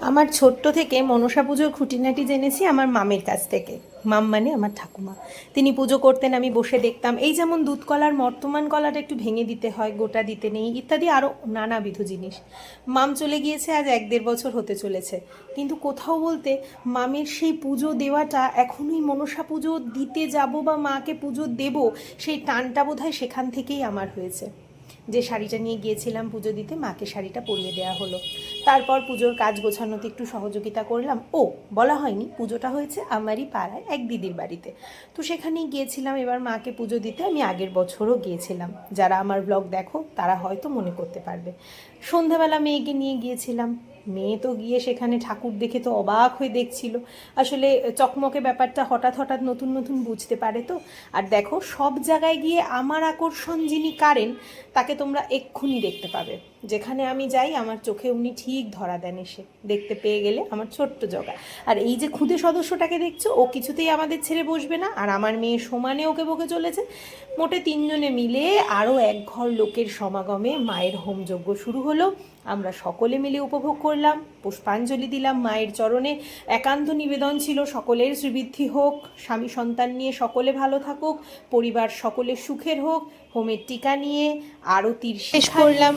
আমার ছোট্ট থেকে মনসা পুজোর খুঁটিনাটি জেনেছি আমার মামের কাছ থেকে। মাম মানে আমার ঠাকুমা। তিনি পুজো করতেন, আমি বসে দেখতাম। এই যেমন দুধ কলার মর্তমান কলাটা একটু ভেঙে দিতে হয়, গোটা দিতে নেই, ইত্যাদি আরও নানাবিধ জিনিস। মাম চলে গিয়েছে, আজ 1-1.5 বছর হতে চলেছে, কিন্তু কোথাও বলতে মামের সেই পুজো দেওয়াটা এখনই, মনসা পুজো দিতে যাব বা মাকে পুজো দেব, সেই টানটা বোধহয় সেখান থেকেই আমার হয়েছে। যে শাড়িটা নিয়ে গিয়েছিলাম পুজো দিতে, মাকে শাড়িটা পরিয়ে দেওয়া হলো। তারপর পুজোর কাজ গোছানোতে একটু সহযোগিতা করলাম। বলা হয়নি, পুজোটা হয়েছে আমারই পাড়ায় এক দিদির বাড়িতে। তো সেখানেই গিয়েছিলাম এবার মাকে পুজো দিতে। আমি আগের বছরও গিয়েছিলাম, যারা আমার ব্লগ দেখো তারা হয়তো মনে করতে পারবে। সন্ধ্যাবেলা মেয়েকে নিয়ে গিয়েছিলাম। মেয়ে তো গিয়ে সেখানে ঠাকুর দেখে তো অবাক হয়ে দেখছিল। আসলে চকমকে ব্যাপারটা হঠাৎ হঠাৎ নতুন নতুন বুঝতে পারে তো। আর দেখো, সব জায়গায় গিয়ে আমার আকর্ষণ যিনি কারেন, তাকে তোমরা এক্ষুনি দেখতে পাবে। যেখানে আমি যাই আমার চোখে উনি ঠিক ধরা দেন। এসে দেখতে পেয়ে গেলে আমার ছোট্ট জগা। আর এই যে খুদে সদস্যটাকে দেখছো, ও কিছুতেই আমাদের ছেড়ে বসবে না, আর আমার মেয়ে সমানে ওকে বকে চলেছে। মোটে 3 জনে মিলে আরও এক ঘর লোকের সমাগমে মায়ের হোমযজ্ঞ শুরু হলো। আমরা সকলে মিলে উপভোগ করলাম, পুষ্পাঞ্জলি দিলাম মায়ের চরণে। একান্ত নিবেদন ছিল সকলের শ্রীবৃদ্ধি হোক, স্বামী সন্তান নিয়ে সকলে ভালো থাকুক, পরিবার সকলের সুখের হোক। হোমের টিকা নিয়ে আরতির শেষ করলাম।